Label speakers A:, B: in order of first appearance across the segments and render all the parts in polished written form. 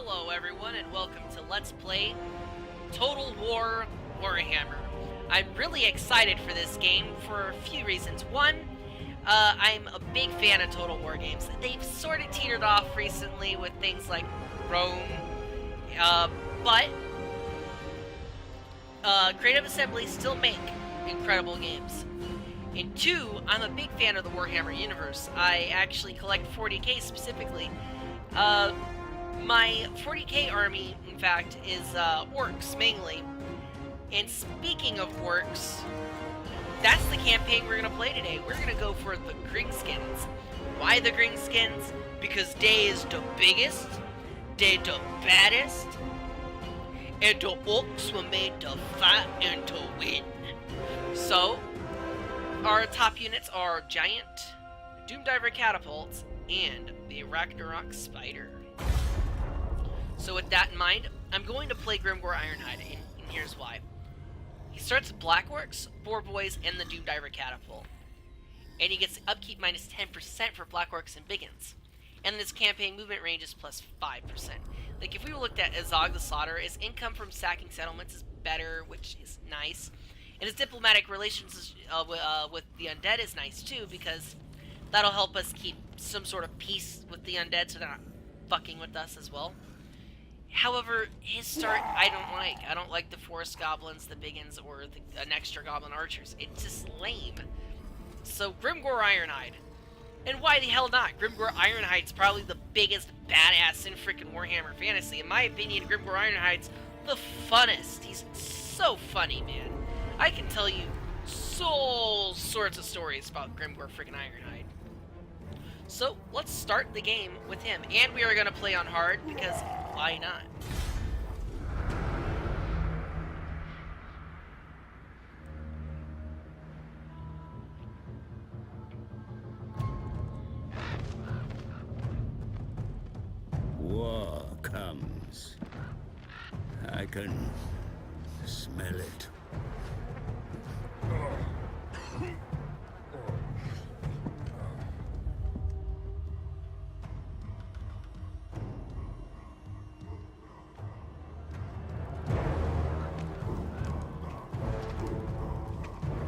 A: Hello everyone and welcome to Let's Play Total War Warhammer. I'm really excited for this game for a few reasons. One, I'm a big fan of Total War games. They've sort of teetered off recently with things like Rome, but Creative Assembly still make incredible games. And two, I'm a big fan of the Warhammer universe. I actually collect 40k specifically. My 40k army, in fact, is orcs mainly. And speaking of orcs, that's the campaign we're going to play today. We're going to go for the Greenskins. Why the Greenskins? Because they is the biggest, they the baddest, and the orcs were made to fight and to win. So, our top units are Giant, Doomdiver Catapults, and the Ragnarok Spider. So with that in mind, I'm going to play Grimgor Ironhide, and here's why. He starts with Black Orcs, Boar Boys, and the Doomdiver Catapult. And he gets upkeep minus 10% for Black Orcs and Biggins. And this campaign movement range is plus 5%. Like, if we looked at Azog the Slaughter, his income from sacking settlements is better, which is nice. And his diplomatic relations with the undead is nice, too, because that'll help us keep some sort of peace with the undead so they're not fucking with us as well. However, his start, I don't like. I don't like the Forest Goblins, the Biggins, or an extra Goblin Archers. It's just lame. So, Grimgor Ironhide. And why the hell not? Grimgor Ironhide's probably the biggest badass in freaking Warhammer Fantasy. In my opinion, Grimgor Ironhide's the funnest. He's so funny, man. I can tell you so sorts of stories about Grimgor freaking Ironhide. So, let's start the game with him. And we are going to play on hard, because why not?
B: War comes. I can smell it.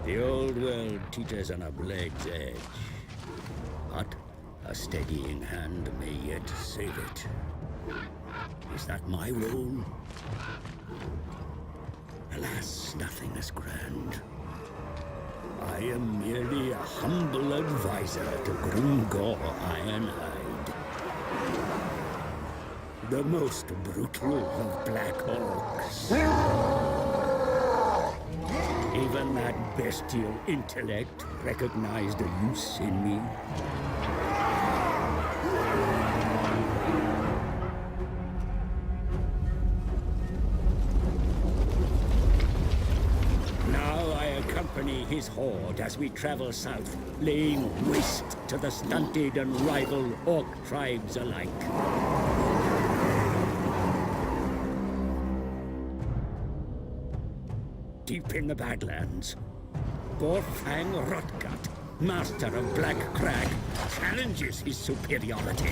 B: The old world teeters on a blade's edge, but a steadying hand may yet save it. Is that my role? Alas, nothing is grand. I am merely a humble advisor to Grimgor Ironhide, the most brutal of Black Orcs. Even that bestial intellect recognized a use in me. Now I accompany his horde as we travel south, laying waste to the stunted and rival orc tribes alike. Deep in the Badlands, Gorfang Rotgut, master of Black Crag, challenges his superiority.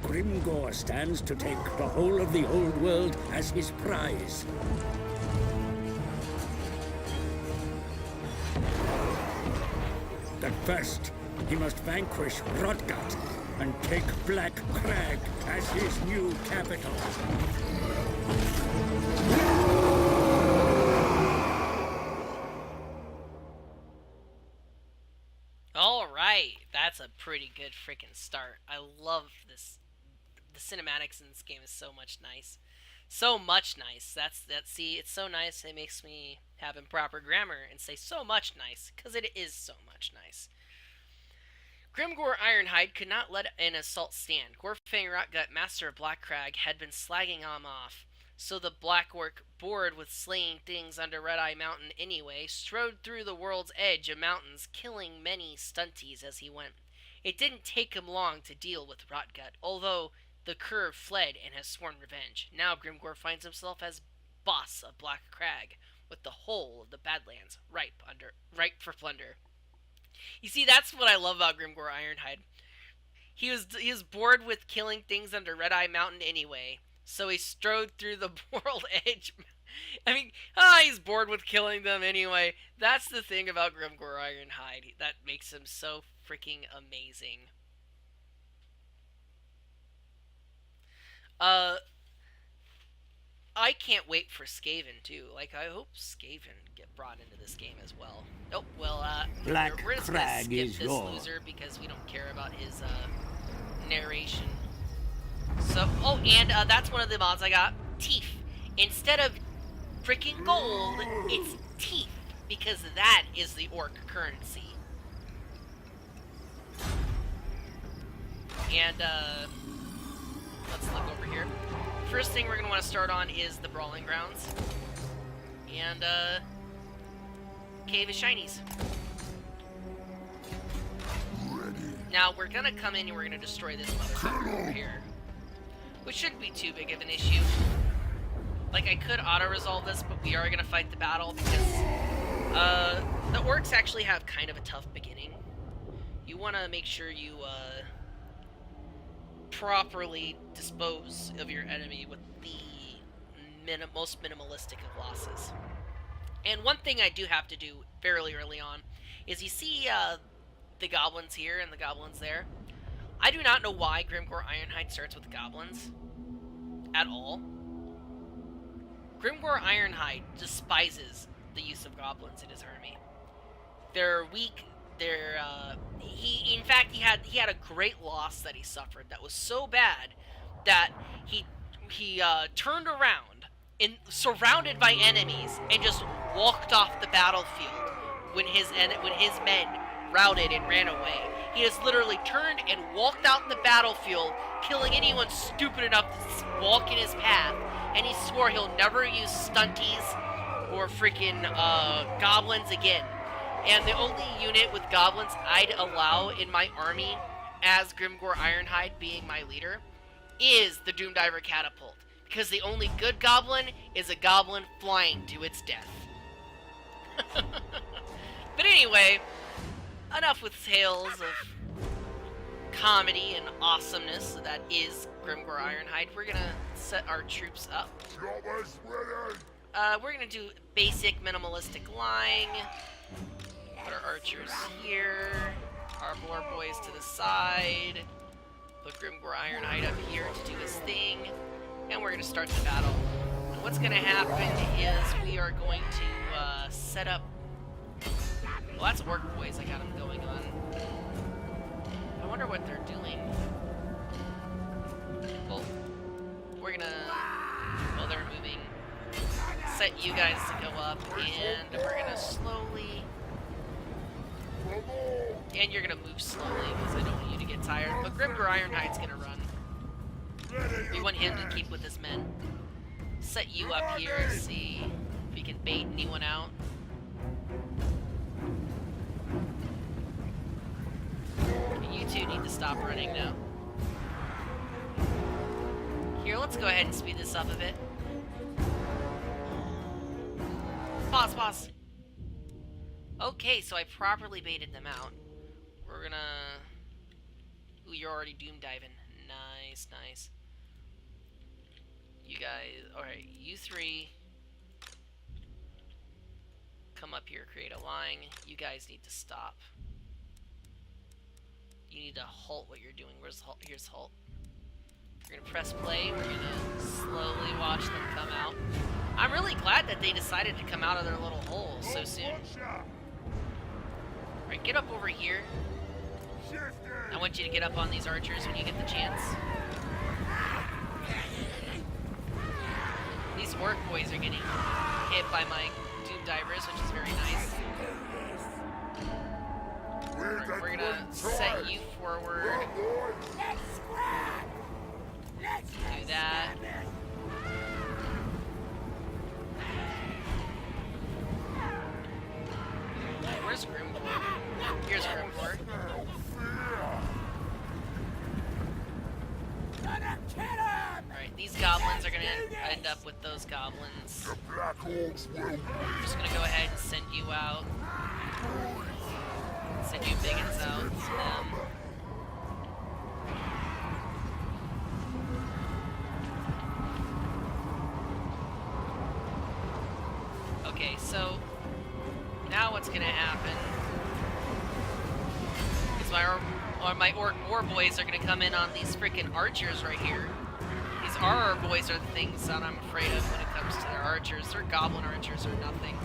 B: Grimgor stands to take the whole of the old world as his prize. But first, he must vanquish Rotgut and take Black Crag as his new capital.
A: Alright, that's a pretty good freaking start. I love this. The cinematics in this game is so much nice. So much nice. See, it's so nice it makes me have improper grammar and say so much nice, because it is so much nice. Grimgor Ironhide could not let an assault stand. Gorfang Rotgut, master of Black Crag, had been slagging him off, so the Black Orc, bored with slaying things under Red Eye Mountain anyway, strode through the world's edge of mountains, killing many stunties as he went. It didn't take him long to deal with Rotgut, although the Curve fled and has sworn revenge. Now Grimgor finds himself as boss of Black Crag, with the whole of the Badlands ripe for plunder. You see, that's what I love about Grimgor Ironhide. He was bored with killing things under Red Eye Mountain anyway, so he strode through the world edge. I mean, he's bored with killing them anyway. That's the thing about Grimgor Ironhide that makes him so freaking amazing. I can't wait for Skaven too. Like, I hope Skaven get brought into this game as well. Oh, well, we're just gonna skip this loser because we don't care about his narration. So, oh, and that's one of the mods I got. Teeth. Instead of freaking gold, it's teeth, because that is the orc currency. And let's look over here. First thing we're going to want to start on is the Brawling Grounds. And, Cave of Shinies. Now, we're going to come in and we're going to destroy this motherfucker over here. Which shouldn't be too big of an issue. Like, I could auto-resolve this, but we are going to fight the battle because, the orcs actually have kind of a tough beginning. You want to make sure you, properly dispose of your enemy with the most minimalistic of losses. And one thing I do have to do fairly early on is you see the goblins here and the goblins there. I do not know why Grimgor Ironhide starts with goblins at all. Grimgor Ironhide despises the use of goblins in his army. They're weak. In fact, he had a great loss that he suffered that was so bad that he turned around and surrounded by enemies and just walked off the battlefield when his men routed and ran away. He just literally turned and walked out the battlefield, killing anyone stupid enough to walk in his path, and he swore he'll never use stunties or freaking goblins again. And the only unit with goblins I'd allow in my army, as Grimgor Ironhide being my leader, is the Doomdiver Catapult. Because the only good goblin is a goblin flying to its death. But anyway, enough with tales of comedy and awesomeness that is Grimgor Ironhide. We're gonna set our troops up. We're gonna do basic minimalistic lying. Put our archers here, our boar boys to the side, put Grimgor Ironhide up here to do his thing, and we're going to start the battle. And what's going to happen is we are going to set up... Well, that's Orc Boys I got them going on. I wonder what they're doing. Well, we're going to... Well, they're moving. Set you guys to go up, and we're going to slowly... And you're gonna move slowly because I don't want you to get tired. But Grimgor Ironhide's gonna run. We want him to keep with his men. Set you up here, see if we can bait anyone out. You two need to stop running now. Here, let's go ahead and speed this up a bit. Pause. Okay, so I properly baited them out. We're gonna... Ooh, you're already doom diving. Nice. You guys... Alright, you three... Come up here, create a line. You guys need to stop. You need to halt what you're doing. Where's halt? Here's halt. We're gonna press play. We're gonna slowly watch them come out. I'm really glad that they decided to come out of their little hole so soon. Alright, get up over here. I want you to get up on these archers when you get the chance. These orc boys are getting hit by my doom divers, which is very nice. We're gonna set you forward. Do that. Where's Grimgor? Here's Grimgor. Alright, these goblins are gonna end up with those goblins. I'm just gonna go ahead and send you out. Send you biggins out to them. Okay, so now what's gonna happen is my orc war boys are gonna come in on these freaking archers right here. These RR boys are the things that I'm afraid of when it comes to their archers. Their goblin archers are nothing.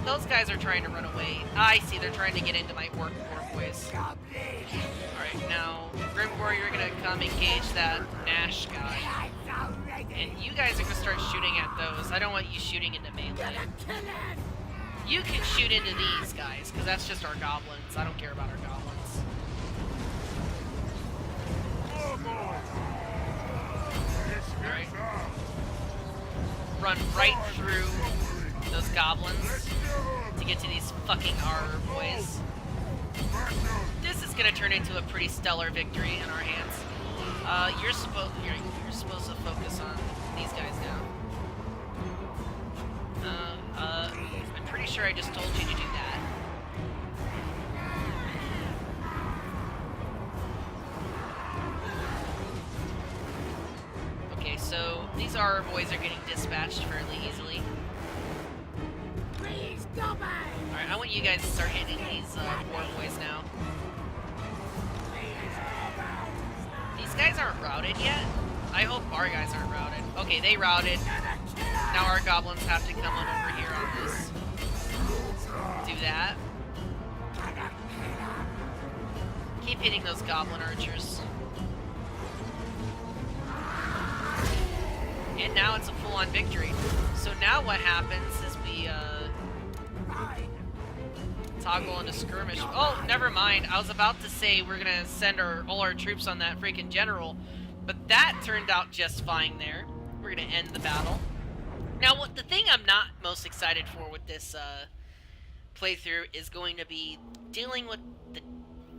A: Those guys are trying to run away. I see, they're trying to get into my orc war boys. Alright, now, Grim Warrior, you're gonna come engage that Nash guy. And you guys are gonna start shooting at those. I don't want you shooting into melee. You can shoot into these guys, because that's just our goblins. I don't care about our goblins. Alright. Run right through those goblins to get to these fucking R boys. This is gonna turn into a pretty stellar victory in our hands. You're supposed to focus on these guys now. I'm pretty sure I just told you to do that. Okay, so these R boys are getting dispatched fairly easily. Alright, I want you guys to start hitting these war boys now. These guys aren't routed yet. I hope our guys aren't routed. Okay, they routed. Now our goblins have to come on over here on this. Do that. Keep hitting those goblin archers. And now it's a full-on victory. So now what happens is we toggle into skirmish. Oh, never mind. I was about to say we're gonna send all our troops on that freaking general, but that turned out just fine there. We're gonna end the battle. Now, the thing I'm not most excited for with this playthrough is going to be dealing with the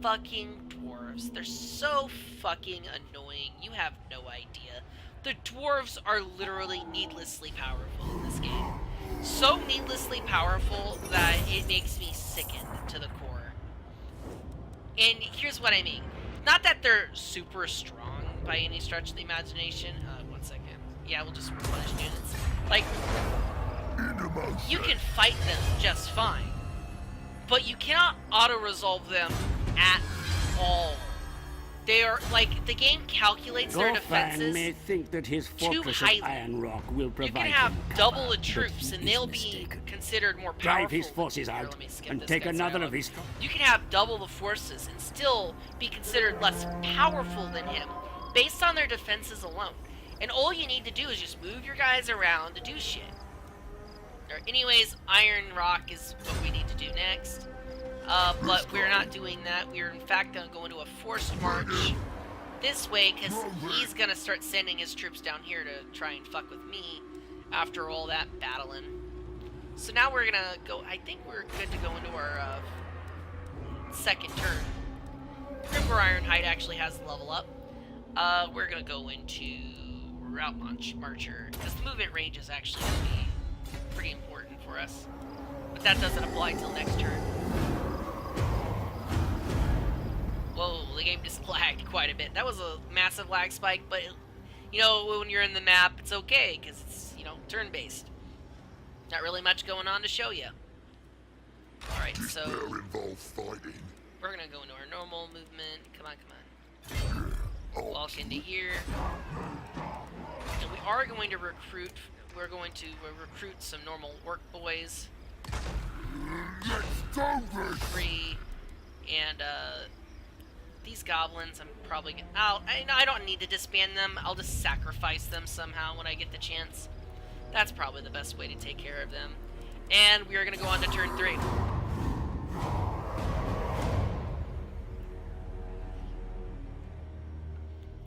A: fucking dwarves. They're so fucking annoying. You have no idea. The dwarves are literally needlessly powerful in this game. So needlessly powerful that it makes me sickened to the core. And here's what I mean. Not that they're super strong by any stretch of the imagination. 1 second. Yeah, we'll just replenish units. Like, you can fight them just fine. But you cannot auto-resolve them at all. They are, like, the game calculates their defenses
B: may think that his
A: too
B: fortress
A: highly.
B: of Iron Rock will provide
A: You can have
B: him
A: double
B: cover,
A: the
B: but
A: troops,
B: he
A: and
B: is
A: they'll be
B: mistaken.
A: considered more powerful.
B: Drive his forces
A: Here,
B: out
A: let me skip
B: and
A: this
B: take
A: guy's
B: another
A: dialogue.
B: of his...
A: You can have double the forces and still be considered less powerful than him, based on their defenses alone. And all you need to do is just move your guys around to do shit. Anyways, Iron Rock is what we need to do next. But we're not doing that. We're in fact going to go into a forced march this way, because he's going to start sending his troops down here to try and fuck with me after all that battling. So now we're going to go, I think we're good to go into our second turn. Grimgor Ironhide actually has the level up. We're going to go into Route Marcher, because the movement range is actually going to be pretty important for us. But that doesn't apply till next turn. Whoa, the game just lagged quite a bit. That was a massive lag spike, but, you know, when you're in the map, it's okay, because it's, you know, turn-based. Not really much going on to show you. Alright, so we're going to go into our normal movement. Come on, come on. Walk into here. And we are going to recruit, we're going to recruit some normal orc boys. Free. And, these goblins, I'm probably gonna... I don't need to disband them. I'll just sacrifice them somehow when I get the chance. That's probably the best way to take care of them. And we are going to go on to turn 3.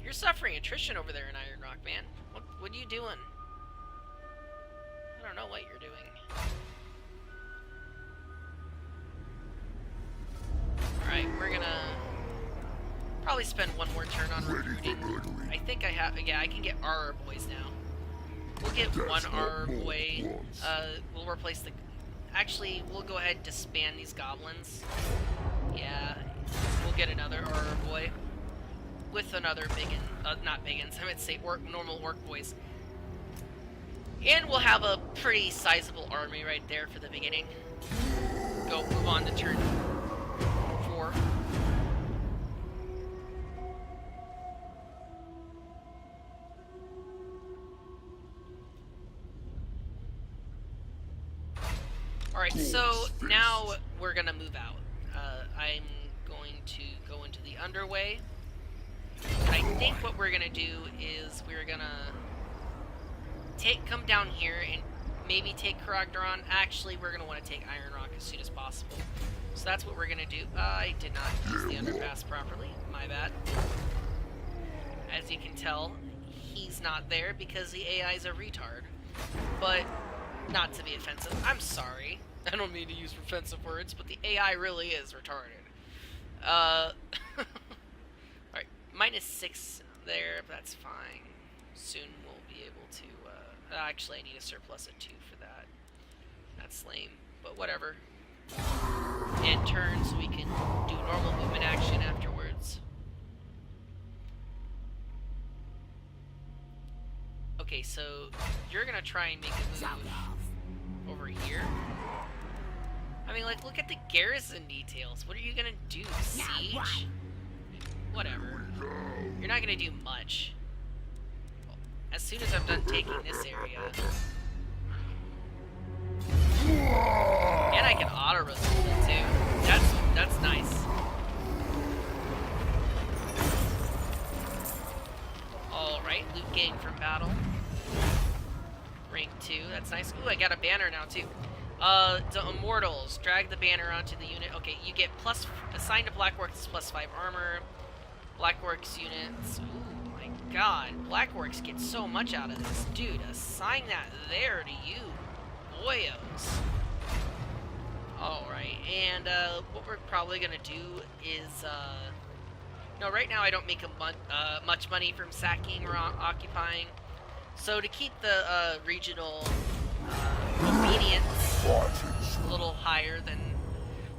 A: You're suffering attrition over there in Iron Rock, man. What are you doing? I don't know what you're doing. Alright, we're gonna probably spend one more turn on recruiting. I think I have. Yeah, I can get RR boys now. We'll get one RR boy. We'll replace the. Actually, we'll go ahead and disband these goblins. Yeah, we'll get another RR boy with another biggin. Not biggins. I would say normal orc boys. And we'll have a pretty sizable army right there for the beginning. Go move on to turn 4. Alright, so now we're gonna move out. I'm going to go into the underway. And I think what we're gonna do is we're gonna come down here and maybe take Karagdaron. Actually, we're gonna want to take Iron Rock as soon as possible. So that's what we're gonna do. I did not use the underpass properly. My bad. As you can tell, he's not there because the AI's a retard. But not to be offensive. I'm sorry. I don't mean to use offensive words, but the AI really is retarded. Alright, -6 there, but that's fine. Soon we'll be able to, actually I need a surplus of 2 for that. That's lame, but whatever. End turn so we can do normal movement action afterwards. Okay, so you're gonna try and make a move over here. I mean, like, look at the garrison details. What are you gonna do? Siege? Whatever. You're not gonna do much. Well, as soon as I'm done taking this area. And I can auto-resolve it, too. That's nice. Alright, loot gain from battle. Rank 2, that's nice. Ooh, I got a banner now, too. The Immortals. Drag the banner onto the unit. Okay, you get assigned to Blackworks +5 armor. Blackworks units. Ooh, my god. Blackworks get so much out of this. Dude, assign that there to you. Boyos. Alright, and, what we're probably gonna do is, no, right now I don't make much money from sacking or occupying. So to keep the, regional, obedience a little higher than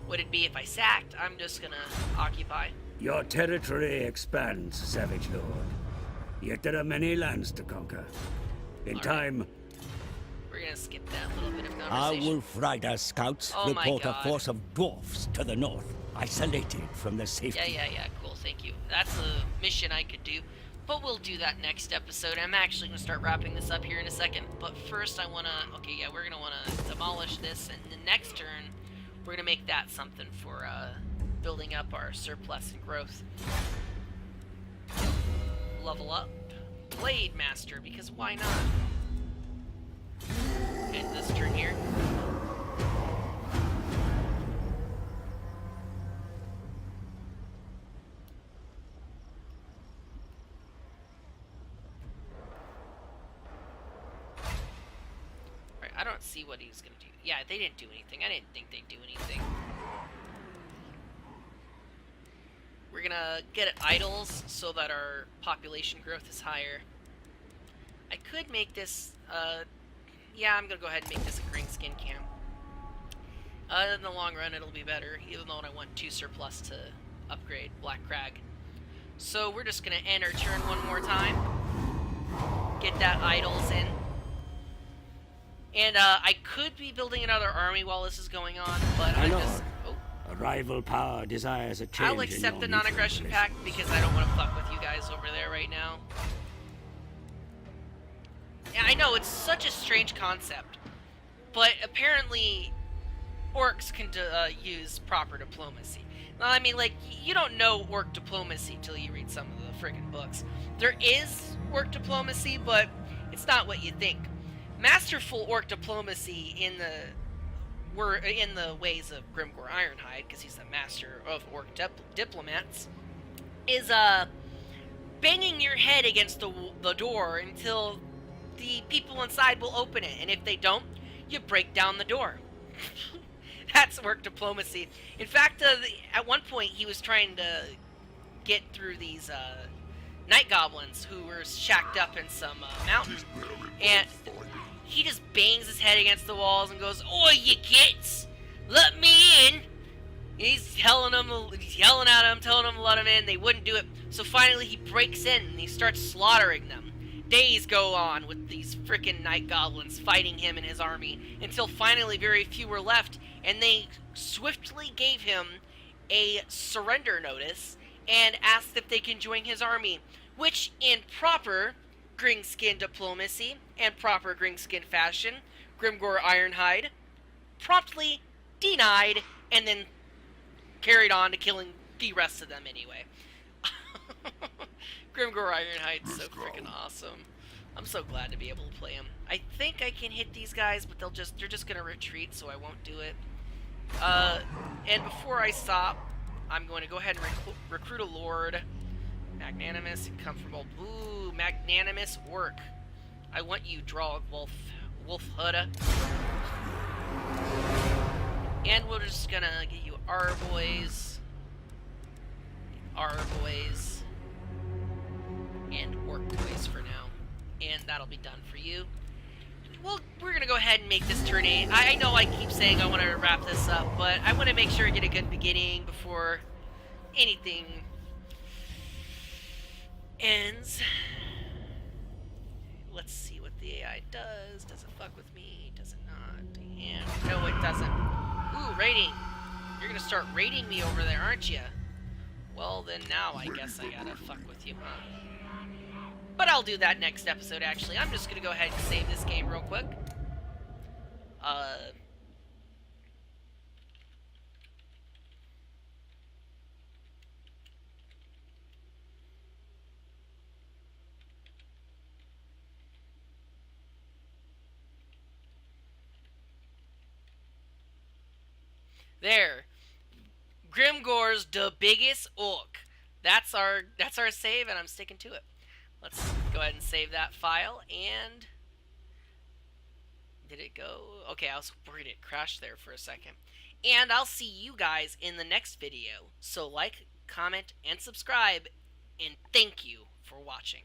A: what it'd be if I sacked, I'm just gonna occupy.
B: Your territory expands, Savage Lord. Yet there are many lands to conquer. In time,
A: we're gonna skip that little bit of
B: our
A: conversation.
B: Wolf Rider scouts report a force of dwarfs to the north, isolated from the safety.
A: Yeah, cool, thank you. That's a mission I could do. But we'll do that next episode. I'm actually going to start wrapping this up here in a second. But first I want to... Okay, yeah, we're going to want to demolish this. And the next turn, we're going to make that something for building up our surplus and growth. Level up. Blade Master, because why not? End this turn here. I don't see what he was going to do. Yeah, they didn't do anything. I didn't think they'd do anything. We're going to get idols so that our population growth is higher. I could make this... yeah, I'm going to go ahead and make this a green skin camp. In the long run, it'll be better, even though I want 2 surplus to upgrade Black Crag. So we're just going to end our turn one more time. Get that idols in. And, I could be building another army while this is going on, but I'm just... Oh.
B: A rival power desires a change.
A: I'll accept the non-aggression pact because I don't want to fuck with you guys over there right now. And I know, it's such a strange concept, but apparently orcs can use proper diplomacy. Now, I mean, like, you don't know orc diplomacy till you read some of the friggin' books. There is orc diplomacy, but it's not what you think. Masterful orc diplomacy in the ways of Grimgor Ironhide, because he's the master of orc diplomats, is banging your head against the door until the people inside will open it, and if they don't, you break down the door. That's orc diplomacy. In fact, at one point he was trying to get through these night goblins who were shacked up in some mountain, and he just bangs his head against the walls and goes, "Oi, you kids, let me in!" He's yelling at them, telling them to let him in. They wouldn't do it. So finally he breaks in and he starts slaughtering them. Days go on with these frickin' night goblins fighting him and his army until finally very few were left, and they swiftly gave him a surrender notice and asked if they can join his army, which in proper Gringskin diplomacy and proper Gringskin fashion, Grimgor Ironhide promptly denied and then carried on to killing the rest of them anyway. Grimgor Ironhide's so freaking awesome. I'm so glad to be able to play him. I think I can hit these guys, but they're just gonna retreat, so I won't do it. And before I stop, I'm going to go ahead and recruit a lord. Magnanimous, come from old. Ooh, magnanimous work. I want you, draw wolf Huda. And we're just gonna get you our boys, and work boys for now. And that'll be done for you. Well, we're gonna go ahead and make this turn 8. I know I keep saying I want to wrap this up, but I want to make sure I get a good beginning before anything ends. Let's see what the AI does. Does it fuck with me? Does it not? And no, it doesn't. Ooh, raiding. You're gonna start raiding me over there, aren't you? Well, then now I guess I gotta fuck with you, huh? But I'll do that next episode, actually. I'm just gonna go ahead and save this game real quick. There. Grimgor's the biggest orc. That's our save, and I'm sticking to it. Let's go ahead and save that file, and did it go? Okay, I was worried it crashed there for a second. And I'll see you guys in the next video. So like, comment, and subscribe, and thank you for watching.